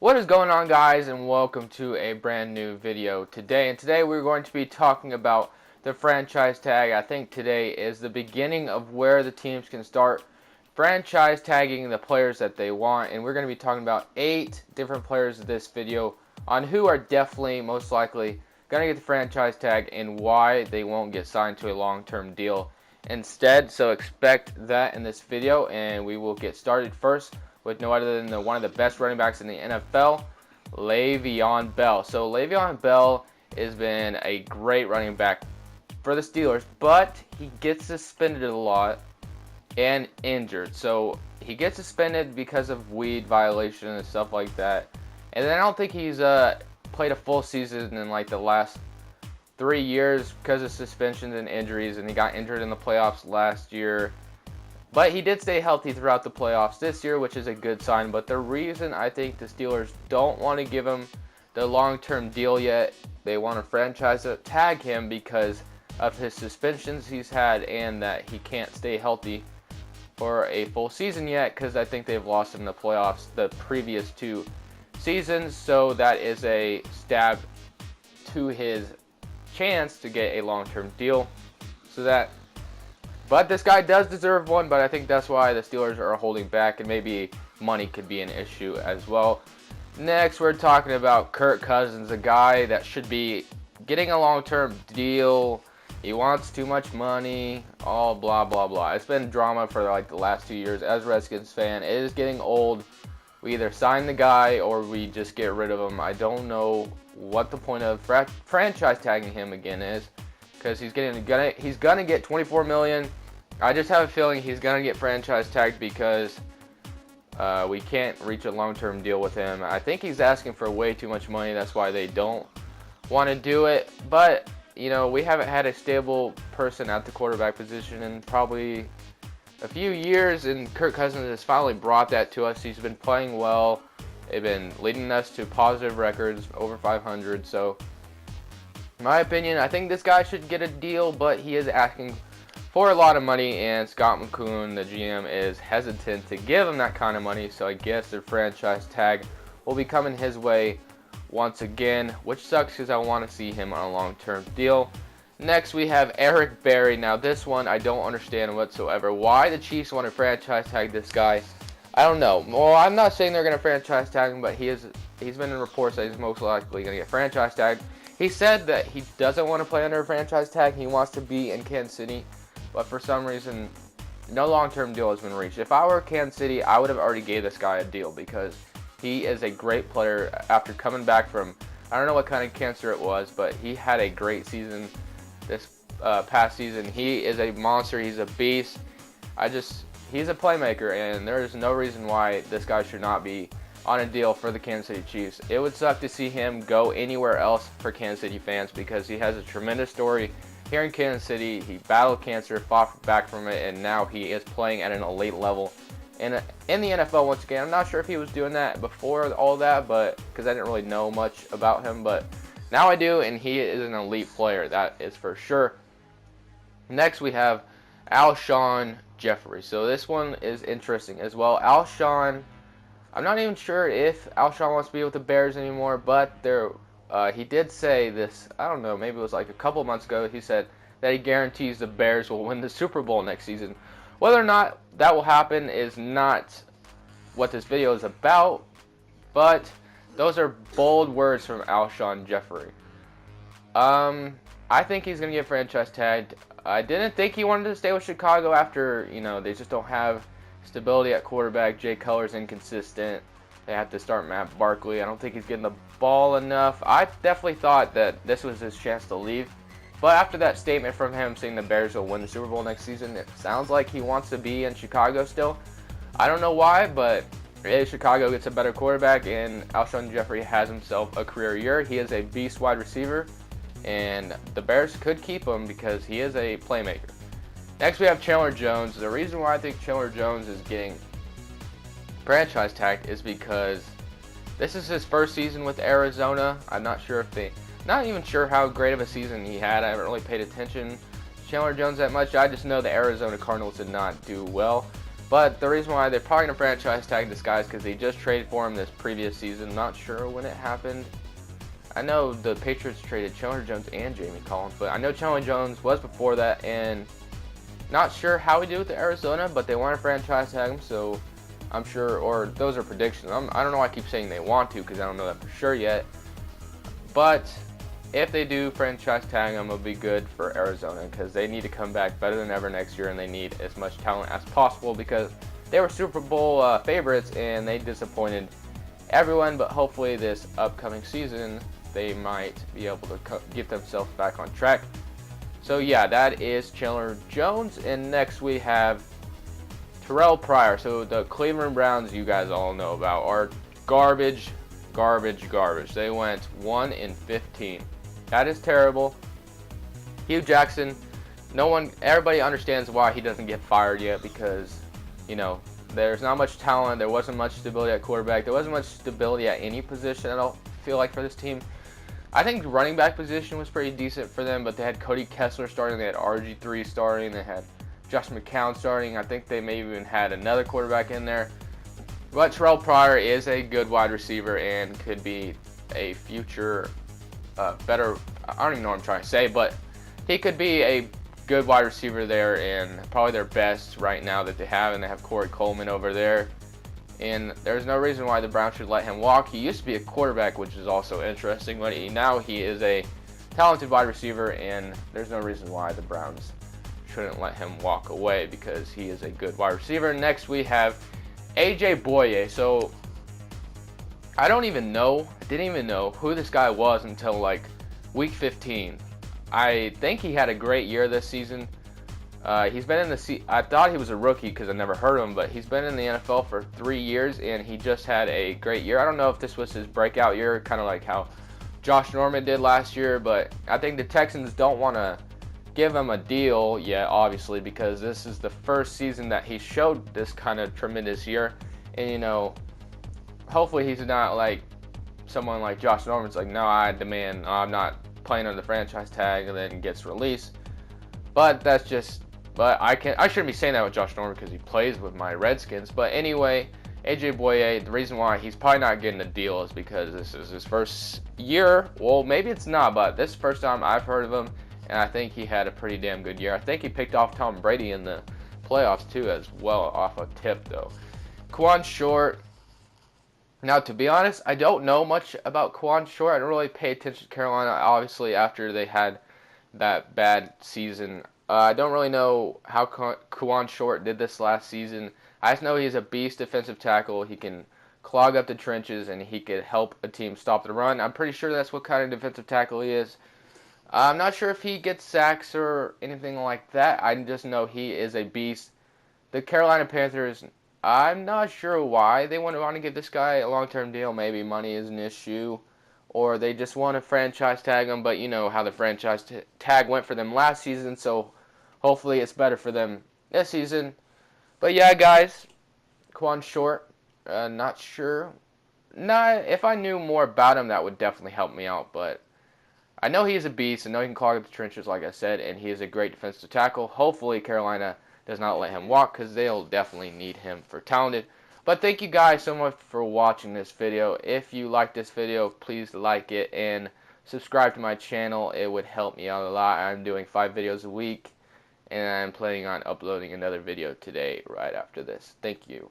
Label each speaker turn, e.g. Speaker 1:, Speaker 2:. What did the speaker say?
Speaker 1: What is going on, guys, and welcome to a brand new video today. Today we're going to be talking about the franchise tag. I think today is the beginning of where the teams can start franchise tagging the players that they want, and we're going to be talking about 8 different players in this video on who are definitely most likely going to get the franchise tag and why they won't get signed to a long-term deal instead. So expect that in this video, and we will get started first with no other than one of the best running backs in the NFL, Le'Veon Bell. So Le'Veon Bell has been a great running back for the Steelers, but he gets suspended a lot and injured. So he gets suspended because of weed violation and stuff like that. And then I don't think he's played a full season in like the last 3 years because of suspensions and injuries, and he got injured in the playoffs last year. But he did stay healthy throughout the playoffs this year, which is a good sign. But the reason I think the Steelers don't want to give him the long-term deal yet, they want to franchise tag him because of his suspensions he's had and that he can't stay healthy for a full season yet, because I think they've lost in the playoffs the previous 2 seasons. So that is a stab to his chance to get a long-term deal. But this guy does deserve one, but I think that's why the Steelers are holding back, and maybe money could be an issue as well. Next, we're talking about Kirk Cousins, a guy that should be getting a long-term deal. He wants too much money, all blah, blah, blah. It's been drama for like the last 2 years. As a Redskins fan, it is getting old. We either sign the guy or we just get rid of him. I don't know what the point of franchise tagging him again is, because he's gonna get $24 million. I just have a feeling he's gonna get franchise tagged because we can't reach a long-term deal with him. I think he's asking for way too much money. That's why they don't want to do it. But you know, we haven't had a stable person at the quarterback position in probably a few years, and Kirk Cousins has finally brought that to us. He's been playing well. They've been leading us to positive records, over 500. So, in my opinion, I think this guy should get a deal, but he is asking for a lot of money, and Scott McCoon, the GM, is hesitant to give him that kind of money. So I guess the franchise tag will be coming his way once again, which sucks because I want to see him on a long-term deal. Next, we have Eric Berry. Now, this one I don't understand whatsoever. Why the Chiefs want to franchise tag this guy, I don't know. Well, I'm not saying they're going to franchise tag him, but he's been in reports that he's most likely going to get franchise tagged. He said that he doesn't want to play under a franchise tag. He wants to be in Kansas City, but for some reason, no long-term deal has been reached. If I were Kansas City, I would have already gave this guy a deal because he is a great player after coming back from, I don't know what kind of cancer it was, but he had a great season this past season. He is a monster. He's a beast. He's a playmaker, and there is no reason why this guy should not be on a deal for the Kansas City Chiefs. It would suck to see him go anywhere else for Kansas City fans because he has a tremendous story here in Kansas City. He battled cancer, fought back from it, and now he is playing at an elite level in the NFL once again. I'm not sure if he was doing that before all that, but because I didn't really know much about him, but now I do, and he is an elite player, that is for sure. Next, we have Alshon Jeffrey. So this one is interesting as well. Alshon, I'm not even sure if Alshon wants to be with the Bears anymore, but he did say this, I don't know, maybe it was like a couple months ago, he said that he guarantees the Bears will win the Super Bowl next season. Whether or not that will happen is not what this video is about, but those are bold words from Alshon Jeffrey. I think he's going to get franchise tagged. I didn't think he wanted to stay with Chicago after, they just don't have stability at quarterback. Jay Cutler's inconsistent. They have to start Matt Barkley. I don't think he's getting the ball enough. I definitely thought that this was his chance to leave. But after that statement from him saying the Bears will win the Super Bowl next season, it sounds like he wants to be in Chicago still. I don't know why, but Chicago gets a better quarterback, and Alshon Jeffrey has himself a career year. He is a beast wide receiver, and the Bears could keep him because he is a playmaker. Next, we have Chandler Jones. The reason why I think Chandler Jones is getting franchise tagged is because this is his first season with Arizona. I'm not even sure how great of a season he had. I haven't really paid attention to Chandler Jones that much. I just know the Arizona Cardinals did not do well. But the reason why they're probably going to franchise tag this guy is because they just traded for him this previous season. Not sure when it happened. I know the Patriots traded Chandler Jones and Jamie Collins, but I know Chandler Jones was before that, and not sure how we do with Arizona, but they want to franchise tag him, so I'm sure, or those are predictions. I don't know why I keep saying they want to, because I don't know that for sure yet. But if they do franchise tag him, it'll be good for Arizona, because they need to come back better than ever next year, and they need as much talent as possible, because they were Super Bowl favorites, and they disappointed everyone. But hopefully this upcoming season, they might be able to get themselves back on track. So yeah, that is Chandler Jones. And next we have Terrelle Pryor. So the Cleveland Browns, you guys all know about, are garbage. They went 1-15. That is terrible. Hugh Jackson, everybody understands why he doesn't get fired yet, because, you know, there's not much talent. There wasn't much stability at quarterback. There wasn't much stability at any position, I don't feel like, for this team. I think the running back position was pretty decent for them, but they had Cody Kessler starting, they had RG3 starting, they had Josh McCown starting. I think they may even had another quarterback in there. But Terrelle Pryor is a good wide receiver and could be a future better, I don't even know what I'm trying to say, but he could be a good wide receiver there, and probably their best right now that they have, and they have Corey Coleman over there. And there's no reason why the Browns should let him walk. He used to be a quarterback, which is also interesting, but now he is a talented wide receiver, and there's no reason why the Browns shouldn't let him walk away, because he is a good wide receiver. Next we have A.J. Boye. So I didn't even know who this guy was until like week 15. I think he had a great year this season. He's been in the I thought he was a rookie because I never heard of him, but he's been in the NFL for 3 years, and he just had a great year. I don't know if this was his breakout year, kind of like how Josh Norman did last year, but I think the Texans don't want to give him a deal yet, obviously, because this is the first season that he showed this kind of tremendous year. And, you know, hopefully he's not like someone like Josh Norman's like, no, I demand, I'm not playing under the franchise tag, and then gets released. But that's just, I shouldn't be saying that with Josh Norman because he plays with my Redskins. But anyway, A.J. Boye, the reason why he's probably not getting a deal is because this is his first year. Well, maybe it's not, but this is the first time I've heard of him, and I think he had a pretty damn good year. I think he picked off Tom Brady in the playoffs too, as well, off a tip though. Quan Short. Now, to be honest, I don't know much about Quan Short. I don't really pay attention to Carolina, obviously, after they had that bad season. I don't really know how Quan Short did this last season. I just know he's a beast defensive tackle. He can clog up the trenches, and he could help a team stop the run. I'm pretty sure that's what kind of defensive tackle he is. I'm not sure if he gets sacks or anything like that. I just know he is a beast. The Carolina Panthers, I'm not sure why they want to give this guy a long-term deal. Maybe money is an issue, or they just want to franchise tag him. But you know how the franchise tag went for them last season, so hopefully it's better for them this season. But yeah, guys, Quan Short, not sure. If I knew more about him, that would definitely help me out. But I know he is a beast. I know he can clog up the trenches, like I said, and he is a great defensive tackle. Hopefully Carolina does not let him walk, because they'll definitely need him for talented. But thank you guys so much for watching this video. If you like this video, please like it and subscribe to my channel. It would help me out a lot. I'm doing 5 videos a week, and I'm planning on uploading another video today right after this. Thank you.